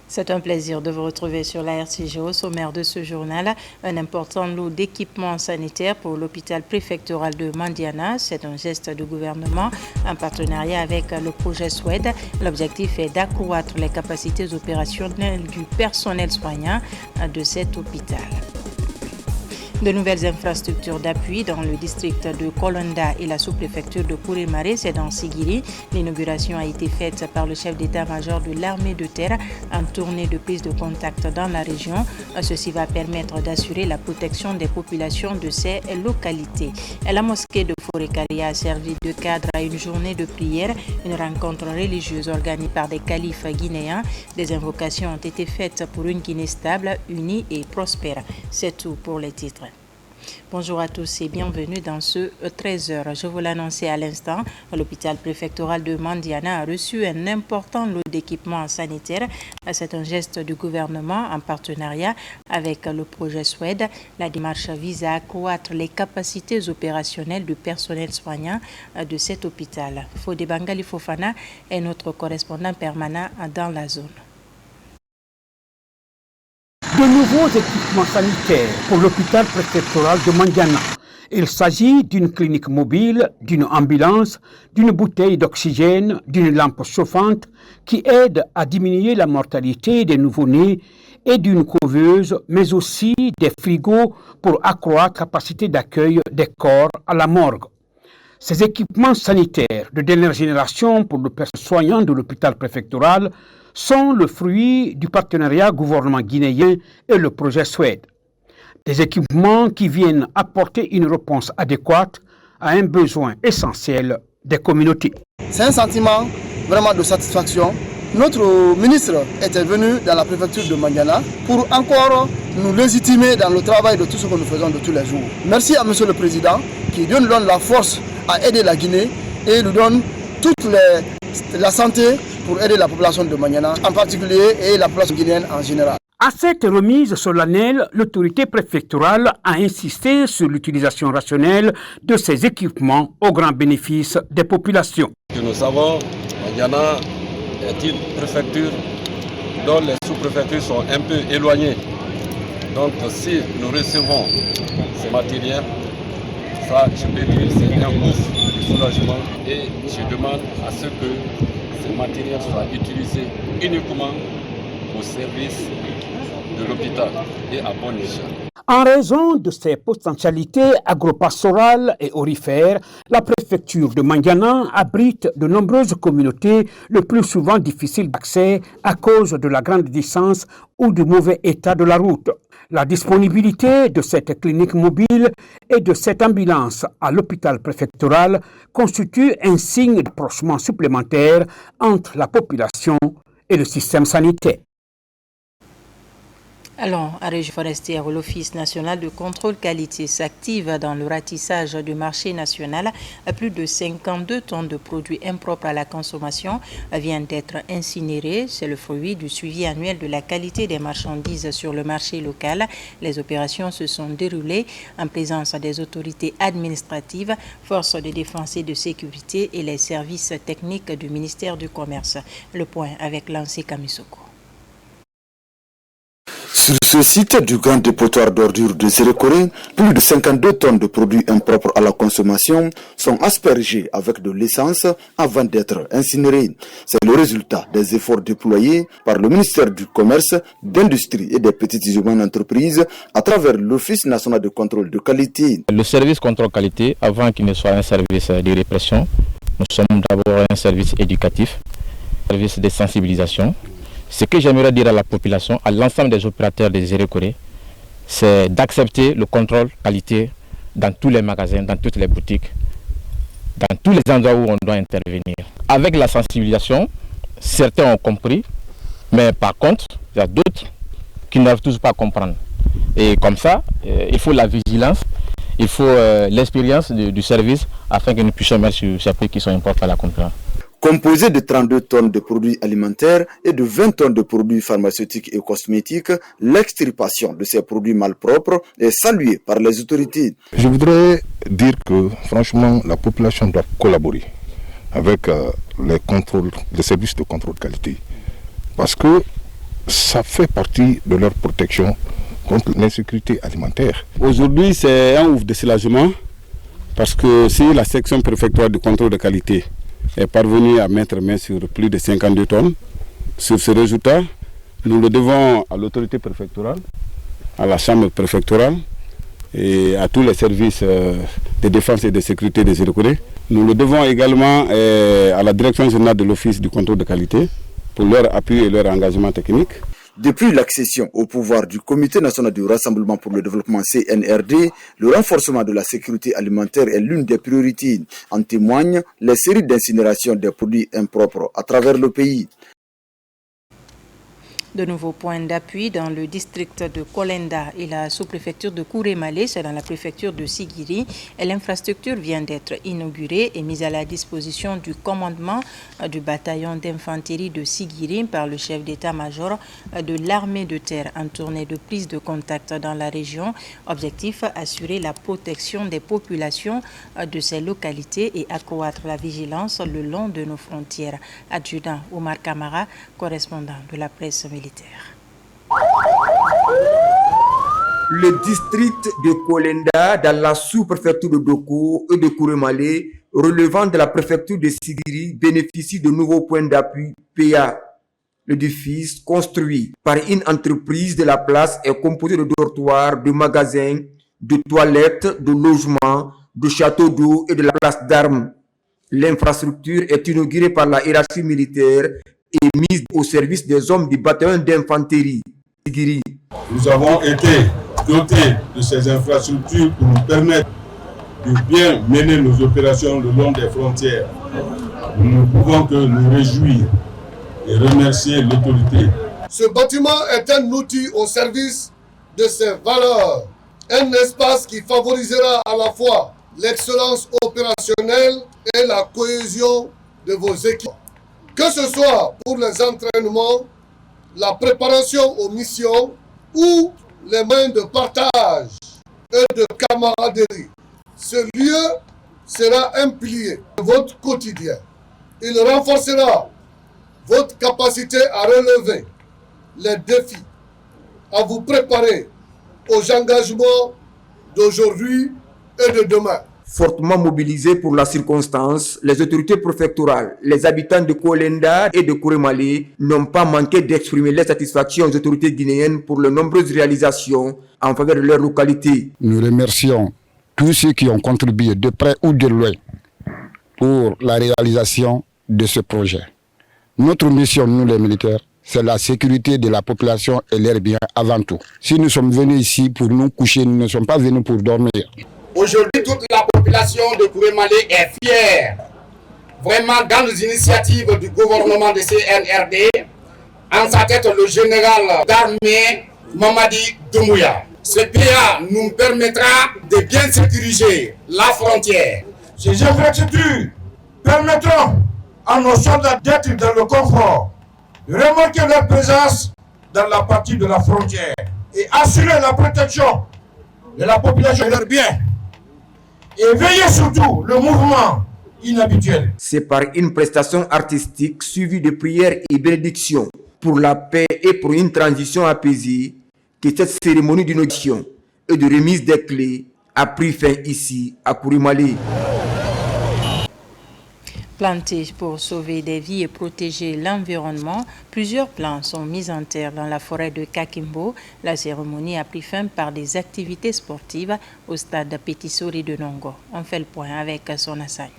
C'est un plaisir de vous retrouver sur la RCG. Au sommaire de ce journal, un important lot d'équipements sanitaires pour l'hôpital préfectoral de Mandiana. C'est un geste du gouvernement en partenariat avec le projet SWED. L'objectif est d'accroître les capacités opérationnelles du personnel soignant de cet hôpital. De nouvelles infrastructures d'appui dans le district de Kolonda et la sous-préfecture de Kourimare, c'est dans Sigiri. L'inauguration a été faite par le chef d'état-major de l'armée de terre en tournée de prise de contact dans la région. Ceci va permettre d'assurer la protection des populations de ces localités. La mosquée de Forekaria a servi de cadre à une journée de prière, une rencontre religieuse organisée par des califes guinéens. Des invocations ont été faites pour une Guinée stable, unie et prospère. C'est tout pour les titres. Bonjour à tous et bienvenue dans ce 13h. Je vous l'annonçais à l'instant, l'hôpital préfectoral de Mandiana a reçu un important lot d'équipements sanitaires. C'est un geste du gouvernement en partenariat avec le projet SWED. La démarche vise à accroître les capacités opérationnelles du personnel soignant de cet hôpital. Fodé Bangali Fofana est notre correspondant permanent dans la zone. De nouveaux équipements sanitaires pour l'hôpital préfectoral de Mandiana. Il s'agit d'une clinique mobile, d'une ambulance, d'une bouteille d'oxygène, d'une lampe chauffante qui aide à diminuer la mortalité des nouveau-nés et d'une couveuse, mais aussi des frigos pour accroître la capacité d'accueil des corps à la morgue. Ces équipements sanitaires de dernière génération pour le personnel soignant de l'hôpital préfectoral sont le fruit du partenariat gouvernement guinéen et le projet SWED. Des équipements qui viennent apporter une réponse adéquate à un besoin essentiel des communautés. C'est un sentiment vraiment de satisfaction. Notre ministre était venu dans la préfecture de Mandiana pour encore nous légitimer dans le travail de tout ce que nous faisons de tous les jours. Merci à Monsieur le Président qui nous donne la force à aider la Guinée et nous donne toute la santé pour aider la population de Mandiana en particulier et la population guinéenne en général. À cette remise solennelle, l'autorité préfectorale a insisté sur l'utilisation rationnelle de ces équipements au grand bénéfice des populations. Nous savons, Mandiana est une préfecture dont les sous-préfectures sont un peu éloignées. Donc si nous recevons ces matériels, ça, je peux dire, c'est un ouf de soulagement et je demande à ce que ces matériels soient utilisés uniquement au service de l'hôpital et à bon escient. En raison de ses potentialités agropastorales et aurifères, la préfecture de Mandiana abrite de nombreuses communautés, le plus souvent difficiles d'accès à cause de la grande distance ou du mauvais état de la route. La disponibilité de cette clinique mobile et de cette ambulance à l'hôpital préfectoral constitue un signe d'approchement supplémentaire entre la population et le système sanitaire. Alors, à Régie forestière, l'Office national de contrôle qualité s'active dans le ratissage du marché national. Plus de 52 tonnes de produits impropres à la consommation viennent d'être incinérés. C'est le fruit du suivi annuel de la qualité des marchandises sur le marché local. Les opérations se sont déroulées en présence des autorités administratives, forces de défense et de sécurité et les services techniques du ministère du Commerce. Le point avec Lancé Kamisoko. Sur ce site du grand dépotoir d'ordures de Zérékoré, plus de 52 tonnes de produits impropres à la consommation sont aspergés avec de l'essence avant d'être incinérés. C'est le résultat des efforts déployés par le ministère du Commerce, d'Industrie et des petites et moyennes entreprises à travers l'Office national de contrôle de qualité. Le service contrôle qualité, avant qu'il ne soit un service de répression, nous sommes d'abord un service éducatif, un service de sensibilisation. Ce que j'aimerais dire à la population, à l'ensemble des opérateurs des Zérékoré, c'est d'accepter le contrôle qualité dans tous les magasins, dans toutes les boutiques, dans tous les endroits où on doit intervenir. Avec la sensibilisation, certains ont compris, mais par contre, il y a d'autres qui n'arrivent toujours pas à comprendre. Et comme ça, il faut la vigilance, il faut l'expérience du service afin que nous puissions mettre sur ces prix qui sont importants à la concurrence. Composé de 32 tonnes de produits alimentaires et de 20 tonnes de produits pharmaceutiques et cosmétiques, l'extirpation de ces produits malpropres est saluée par les autorités. Je voudrais dire que franchement, la population doit collaborer avec les services de contrôle qualité. Parce que ça fait partie de leur protection contre l'insécurité alimentaire. Aujourd'hui, c'est un ouf de soulagement parce que si la section préfectorale de contrôle de qualité est parvenue à mettre main sur plus de 52 tonnes, sur ce résultat, nous le devons à l'autorité préfectorale, à la chambre préfectorale et à tous les services de défense et de sécurité des Sérékoré. Nous le devons également à la direction générale de l'Office du contrôle de qualité pour leur appui et leur engagement technique. Depuis l'accession au pouvoir du Comité national du Rassemblement pour le développement CNRD, le renforcement de la sécurité alimentaire est l'une des priorités. En témoignent les séries d'incinération des produits impropres à travers le pays. De nouveaux points d'appui dans le district de Kolenda et la sous-préfecture de Kouré-Malé, c'est dans la préfecture de Sigiri. Et l'infrastructure vient d'être inaugurée et mise à la disposition du commandement du bataillon d'infanterie de Sigiri par le chef d'état-major de l'armée de terre en tournée de prise de contact dans la région. Objectif, assurer la protection des populations de ces localités et accroître la vigilance le long de nos frontières. Adjudant Omar Kamara, correspondant de la presse militaire. Le district de Kolenda, dans la sous-préfecture de Doko et de Kouré-Malé, relevant de la préfecture de Sigiri, bénéficie de nouveaux points d'appui PA. L'édifice, construit par une entreprise de la place, est composé de dortoirs, de magasins, de toilettes, de logements, de châteaux d'eau et de la place d'armes. L'infrastructure est inaugurée par la hiérarchie militaire et mise au service des hommes du bataillon d'infanterie. Nous avons été dotés de ces infrastructures pour nous permettre de bien mener nos opérations le long des frontières. Nous ne pouvons que nous réjouir et remercier l'autorité. Ce bâtiment est un outil au service de ses valeurs, un espace qui favorisera à la fois l'excellence opérationnelle et la cohésion de vos équipes. Que ce soit pour les entraînements, la préparation aux missions ou les moyens de partage et de camaraderie. Ce lieu sera un pilier de votre quotidien. Il renforcera votre capacité à relever les défis, à vous préparer aux engagements d'aujourd'hui et de demain. Fortement mobilisés pour la circonstance, les autorités préfectorales, les habitants de Kolenda et de Kouré-Malé n'ont pas manqué d'exprimer leur satisfaction aux autorités guinéennes pour les nombreuses réalisations en faveur de leur localité. Nous remercions tous ceux qui ont contribué de près ou de loin pour la réalisation de ce projet. Notre mission, nous les militaires, c'est la sécurité de la population et leur bien avant tout. Si nous sommes venus ici pour nous coucher, nous ne sommes pas venus pour dormir. Aujourd'hui, toute la population de Kouré-Malé est fière, vraiment dans les initiatives du gouvernement de CNRD, en sa tête le général d'armée Mamadi Doumbouya. Ce PA nous permettra de bien sécuriser la frontière. Ces infrastructures permettront à nos soldats d'être dans le confort, de remarquer leur présence dans la partie de la frontière et assurer la protection de la population et leurs biens. Et veiller surtout le mouvement inhabituel. C'est par une prestation artistique suivie de prières et bénédictions pour la paix et pour une transition apaisée que cette cérémonie d'inauguration et de remise des clés a pris fin ici à Kouré-Malé. Plantés pour sauver des vies et protéger l'environnement, plusieurs plants sont mis en terre dans la forêt de Kakimbo. La cérémonie a pris fin par des activités sportives au stade Petit Sori de Nongo. On fait le point avec son assaillant.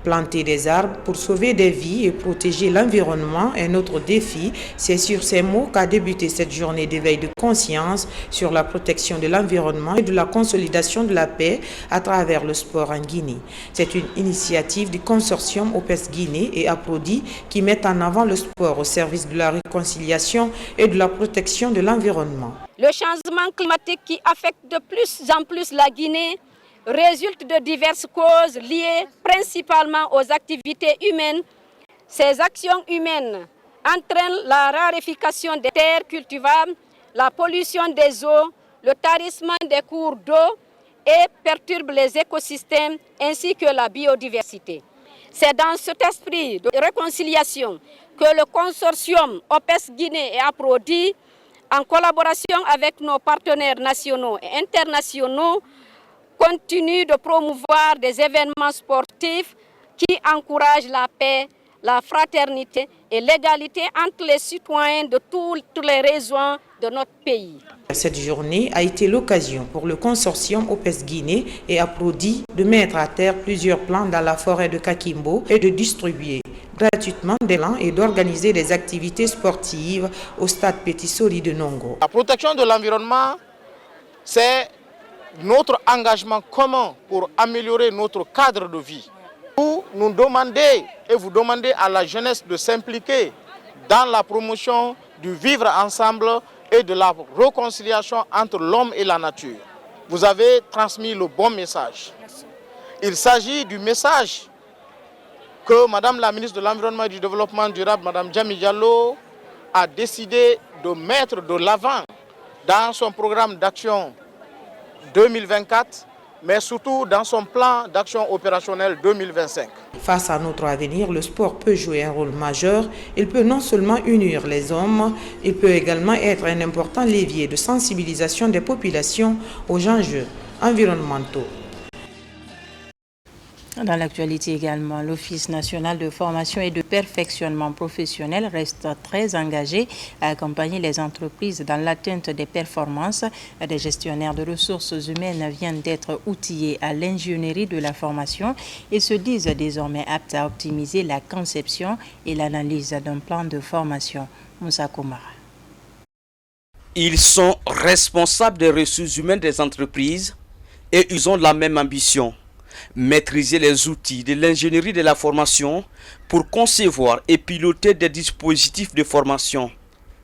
Planter des arbres pour sauver des vies et protéger l'environnement est notre défi. C'est sur ces mots qu'a débuté cette journée d'éveil de conscience sur la protection de l'environnement et de la consolidation de la paix à travers le sport en Guinée. C'est une initiative du consortium OPES Guinée et Aprodi qui met en avant le sport au service de la réconciliation et de la protection de l'environnement. Le changement climatique qui affecte de plus en plus la Guinée résulte de diverses causes liées principalement aux activités humaines. Ces actions humaines entraînent la raréfaction des terres cultivables, la pollution des eaux, le tarissement des cours d'eau et perturbent les écosystèmes ainsi que la biodiversité. C'est dans cet esprit de réconciliation que le consortium OPES Guinée et APRODI, en collaboration avec nos partenaires nationaux et internationaux, continue de promouvoir des événements sportifs qui encouragent la paix, la fraternité et l'égalité entre les citoyens de toutes les régions de notre pays. Cette journée a été l'occasion pour le consortium OPES Guinée et APRODI de mettre à terre plusieurs plans dans la forêt de Kakimbo et de distribuer gratuitement des plans et d'organiser des activités sportives au stade Petit Sori de Nongo. La protection de l'environnement, c'est notre engagement commun pour améliorer notre cadre de vie. Vous nous demandez et vous demandez à la jeunesse de s'impliquer dans la promotion du vivre ensemble et de la réconciliation entre l'homme et la nature. Vous avez transmis le bon message. Il s'agit du message que Madame la ministre de l'Environnement et du Développement durable, Madame Djami Diallo, a décidé de mettre de l'avant dans son programme d'action 2024, mais surtout dans son plan d'action opérationnelle 2025. Face à notre avenir, le sport peut jouer un rôle majeur. Il peut non seulement unir les hommes, il peut également être un important levier de sensibilisation des populations aux enjeux environnementaux. Dans l'actualité également, l'Office national de formation et de perfectionnement professionnel reste très engagé à accompagner les entreprises dans l'atteinte des performances. Des gestionnaires de ressources humaines viennent d'être outillés à l'ingénierie de la formation et se disent désormais aptes à optimiser la conception et l'analyse d'un plan de formation. Moussa Koumara. Ils sont responsables des ressources humaines des entreprises et ils ont la même ambition. Maîtriser les outils de l'ingénierie de la formation pour concevoir et piloter des dispositifs de formation.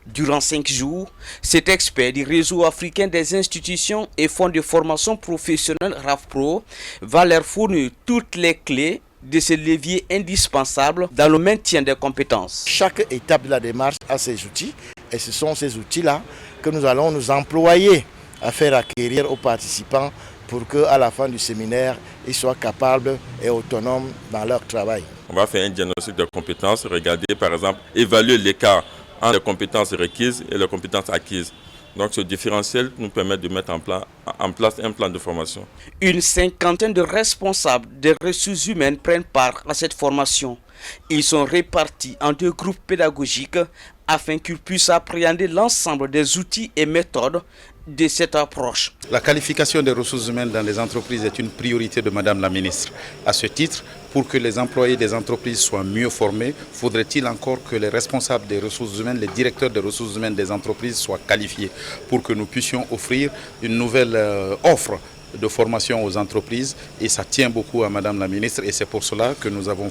Durant 5 jours, cet expert du réseau africain des institutions et fonds de formation professionnelle RAFPRO va leur fournir toutes les clés de ce levier indispensable dans le maintien des compétences. Chaque étape de la démarche a ses outils et ce sont ces outils-là que nous allons nous employer à faire acquérir aux participants pour qu'à la fin du séminaire, ils soient capables et autonomes dans leur travail. On va faire un diagnostic de compétences, regarder par exemple, évaluer l'écart entre les compétences requises et les compétences acquises. Donc ce différentiel nous permet de mettre en place un plan de formation. Une cinquantaine de responsables des ressources humaines prennent part à cette formation. Ils sont répartis en 2 groupes pédagogiques afin qu'ils puissent appréhender l'ensemble des outils et méthodes de cette approche. La qualification des ressources humaines dans les entreprises est une priorité de Madame la ministre. À ce titre, pour que les employés des entreprises soient mieux formés, faudrait-il encore que les responsables des ressources humaines, les directeurs des ressources humaines des entreprises soient qualifiés pour que nous puissions offrir une nouvelle offre de formation aux entreprises et ça tient beaucoup à Madame la ministre et c'est pour cela que nous avons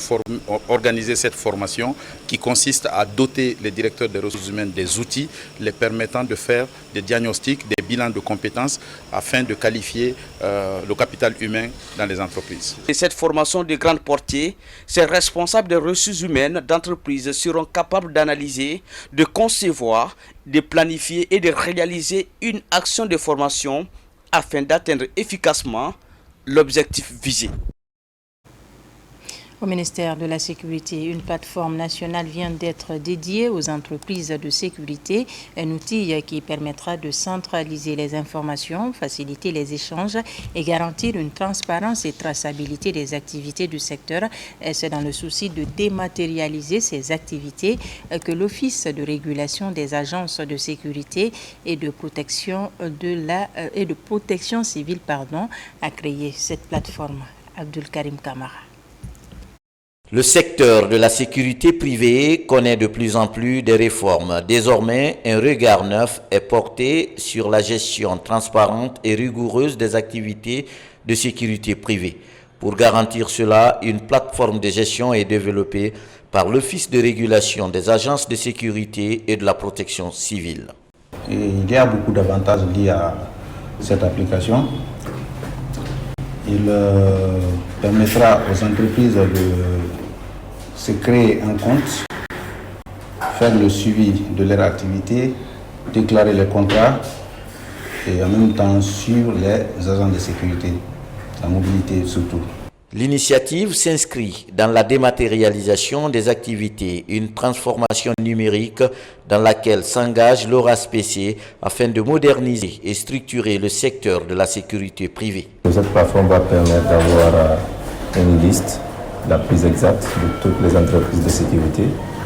organisé cette formation qui consiste à doter les directeurs des ressources humaines des outils les permettant de faire des diagnostics, des bilans de compétences afin de qualifier le capital humain dans les entreprises. Et cette formation de grande portée, ces responsables des ressources humaines d'entreprises seront capables d'analyser, de concevoir, de planifier et de réaliser une action de formation afin d'atteindre efficacement l'objectif visé. Au ministère de la Sécurité, une plateforme nationale vient d'être dédiée aux entreprises de sécurité, un outil qui permettra de centraliser les informations, faciliter les échanges et garantir une transparence et traçabilité des activités du secteur. Et c'est dans le souci de dématérialiser ces activités que l'Office de régulation des agences de sécurité et de protection civile a créé cette plateforme. Abdul Karim Kamara. Le secteur de la sécurité privée connaît de plus en plus de réformes. Désormais, un regard neuf est porté sur la gestion transparente et rigoureuse des activités de sécurité privée. Pour garantir cela, une plateforme de gestion est développée par l'Office de régulation des agences de sécurité et de la protection civile. Il y a beaucoup d'avantages liés à cette application. Il permettra aux entreprises de se créer un compte, faire le suivi de leur activité, déclarer les contrats et en même temps suivre les agents de sécurité, la mobilité surtout. L'initiative s'inscrit dans la dématérialisation des activités, une transformation numérique dans laquelle s'engage l'ORASPC afin de moderniser et structurer le secteur de la sécurité privée. Cette plateforme va permettre d'avoir une liste la plus exacte de toutes les entreprises de sécurité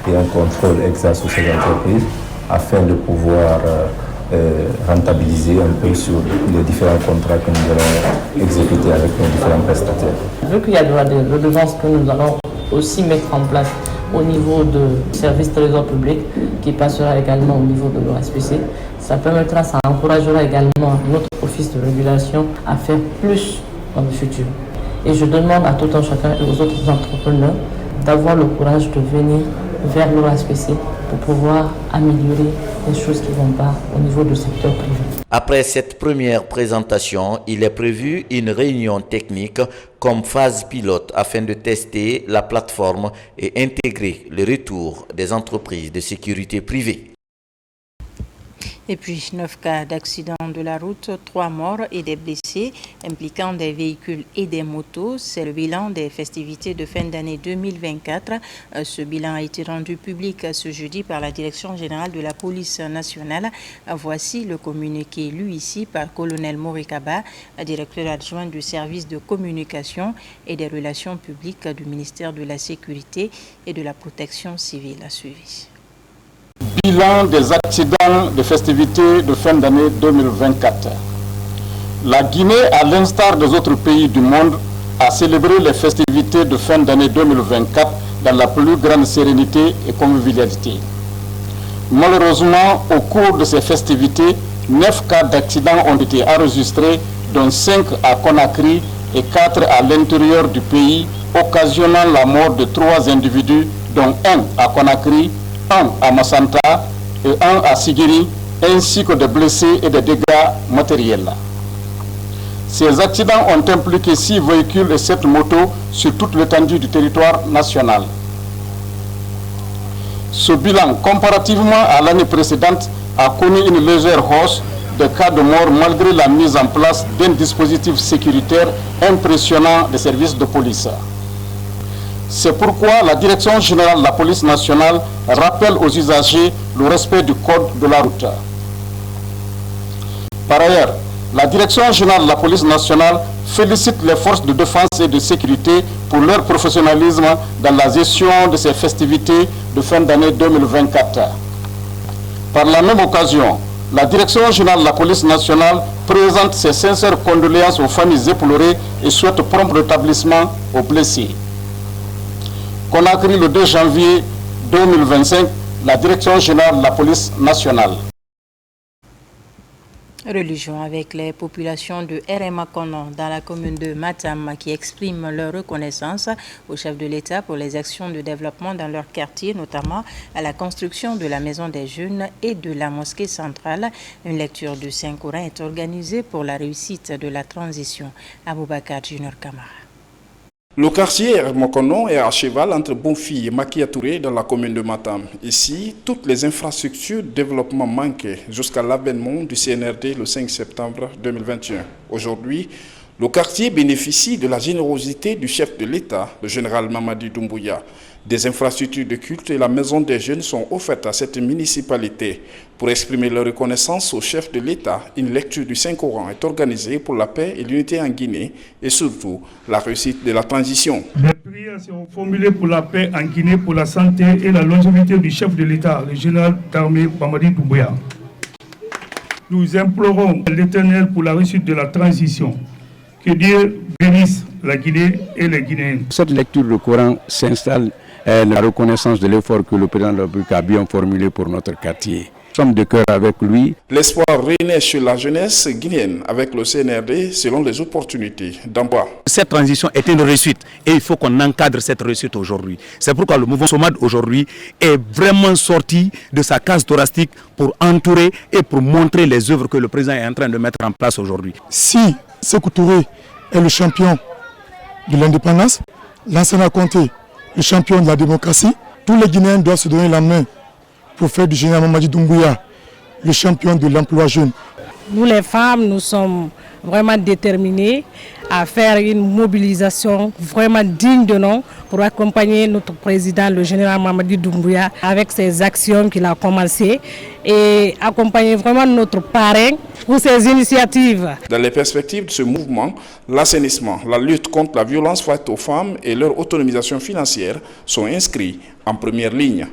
et un contrôle exact sur ces entreprises afin de pouvoir rentabiliser un peu sur les différents contrats que nous allons exécuter avec nos différents prestataires. Vu qu'il y a des redevances que nous allons aussi mettre en place au niveau de service trésor public qui passera également au niveau de l'ORASPC, ça permettra, ça encouragera également notre office de régulation à faire plus dans le futur. Et je demande à tout un chacun et aux autres entrepreneurs d'avoir le courage de venir vers l'ORASPC pour pouvoir améliorer les choses qui ne vont pas au niveau du secteur privé. Après cette première présentation, il est prévu une réunion technique comme phase pilote afin de tester la plateforme et intégrer le retour des entreprises de sécurité privée. Et puis 9 cas d'accident de la route, 3 morts et des blessés impliquant des véhicules et des motos. C'est le bilan des festivités de fin d'année 2024. Ce bilan a été rendu public ce jeudi par la Direction générale de la police nationale. Voici le communiqué lu ici par colonel Morikaba, directeur adjoint du service de communication et des relations publiques du ministère de la Sécurité et de la Protection civile. À suivre. Bilan des accidents de festivités de fin d'année 2024. La Guinée, à l'instar des autres pays du monde, a célébré les festivités de fin d'année 2024 dans la plus grande sérénité et convivialité. Malheureusement, au cours de ces festivités, 9 cas d'accidents ont été enregistrés, dont 5 à Conakry et 4 à l'intérieur du pays, occasionnant la mort de 3 individus, dont 1 à Conakry, 1 à Massanta et 1 à Sigiri, ainsi que des blessés et des dégâts matériels. Ces accidents ont impliqué 6 véhicules et 7 motos sur toute l'étendue du territoire national. Ce bilan, comparativement à l'année précédente, a connu une légère hausse de cas de mort malgré la mise en place d'un dispositif sécuritaire impressionnant des services de police. C'est pourquoi la Direction générale de la police nationale rappelle aux usagers le respect du code de la route. Par ailleurs, la Direction générale de la police nationale félicite les forces de défense et de sécurité pour leur professionnalisme dans la gestion de ces festivités de fin d'année 2024. Par la même occasion, la Direction générale de la police nationale présente ses sincères condoléances aux familles éplorées et souhaite prompt rétablissement aux blessés. Conakry, le 2 janvier 2025, la Direction générale de la police nationale. Religion avec les populations de RMA-Konon dans la commune de Matam qui expriment leur reconnaissance au chef de l'État pour les actions de développement dans leur quartier, notamment à la construction de la maison des jeunes et de la mosquée centrale. Une lecture du Saint-Coran est organisée pour la réussite de la transition. Aboubakar Junior Kamara. Le quartier Mokono est à cheval entre Bonfi et Makia Touré dans la commune de Matam. Ici, toutes les infrastructures de développement manquaient jusqu'à l'avènement du CNRD le 5 septembre 2021. Aujourd'hui, le quartier bénéficie de la générosité du chef de l'État, le général Mamadi Doumbouya. Des infrastructures de culte et la maison des jeunes sont offertes à cette municipalité. Pour exprimer leur reconnaissance au chef de l'État, une lecture du Saint-Coran est organisée pour la paix et l'unité en Guinée et surtout la réussite de la transition. Les prières seront formulées pour la paix en Guinée, pour la santé et la longévité du chef de l'État, le général d'armée Mamadi Doumbouya. Nous implorons l'Éternel pour la réussite de la transition. Que Dieu bénisse la Guinée et les Guinéens. Cette lecture du Coran s'installe la reconnaissance de l'effort que le président de la République a bien formulé pour notre quartier. Nous sommes de cœur avec lui. L'espoir renaît chez la jeunesse guinéenne avec le CNRD selon les opportunités d'en bas. Cette transition est une réussite et il faut qu'on encadre cette réussite aujourd'hui. C'est pourquoi le mouvement SOMAD aujourd'hui est vraiment sorti de sa case thoracique pour entourer et pour montrer les œuvres que le président est en train de mettre en place aujourd'hui. Si Sékou Touré est le champion de l'indépendance, Lansana Conté le champion de la démocratie, tous les Guinéens doivent se donner la main pour faire du général Mamadi Doumbouya le champion de l'emploi jeune. Nous les femmes, nous sommes vraiment déterminés à faire une mobilisation vraiment digne de nom pour accompagner notre président, le général Mamadi Doumbouya, avec ses actions qu'il a commencées et accompagner vraiment notre parrain pour ses initiatives. Dans les perspectives de ce mouvement, l'assainissement, la lutte contre la violence faite aux femmes et leur autonomisation financière sont inscrits en première ligne.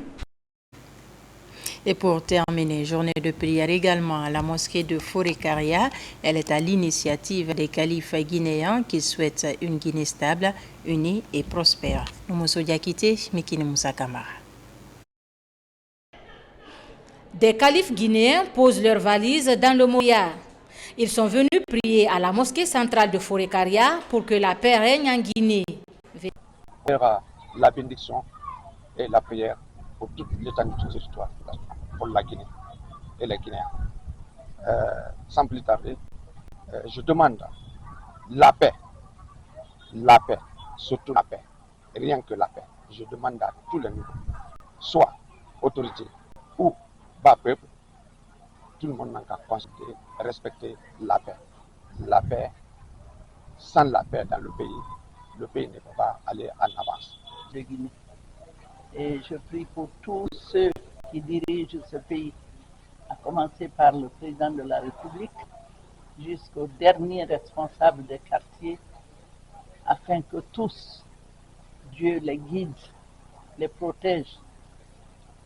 Et pour terminer, journée de prière également à la mosquée de Forekaria. Elle est à l'initiative des califes guinéens qui souhaitent une Guinée stable, unie et prospère. Mousso Diakité, Mikini Moussa Kamara. Des califes guinéens posent leurs valises dans le Moya. Ils sont venus prier à la mosquée centrale de Forekaria pour que la paix règne en Guinée. La bénédiction et la prière pour toute l'étendue du territoire, pour la Guinée et les Guinéens. Sans plus tarder, je demande la paix, surtout la paix, rien que la paix. Je demande à tous les niveaux, soit autorité ou bas peuple, tout le monde n'a qu'à consulter, respecter la paix. La paix, sans la paix dans le pays ne peut pas aller en avance. De Guinée. Et je prie pour tous ceux qui dirigent ce pays, à commencer par le président de la République jusqu'au dernier responsable des quartiers, afin que tous, Dieu les guide, les protège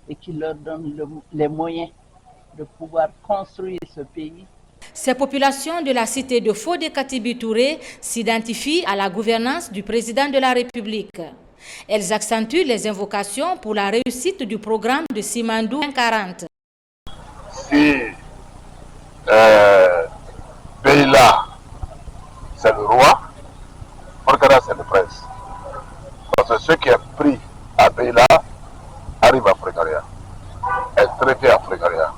et qu'il leur donne les moyens de pouvoir construire ce pays. Ces populations de la cité de Fodé Katibi Touré s'identifient à la gouvernance du président de la République. Elles accentuent les invocations pour la réussite du programme de Simandou 40. Si Beila, c'est le roi, Forekaria, c'est le prince. Parce que ceux qui ont pris à Beila arrivent à Forekaria, est traité à Forekaria.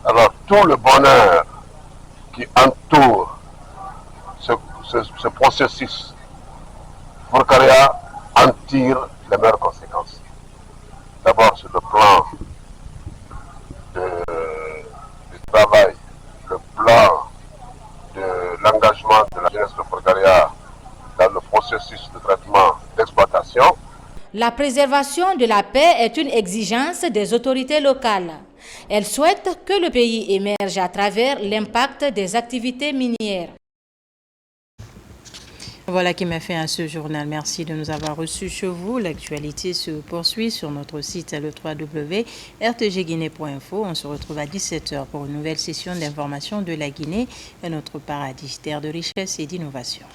Alors tout le bonheur qui entoure ce processus, Forekaria en tire les meilleures conséquences. D'abord sur le plan du travail, le plan de l'engagement de la jeunesse de Forekaria dans le processus de traitement d'exploitation. La préservation de la paix est une exigence des autorités locales. Elles souhaitent que le pays émerge à travers l'impact des activités minières. Voilà qui m'a fait à ce journal. Merci de nous avoir reçus chez vous. L'actualité se poursuit sur notre site le www.rtgguinée.info. On se retrouve à 17h pour une nouvelle session d'information de la Guinée et notre paradis, terre de richesse et d'innovation.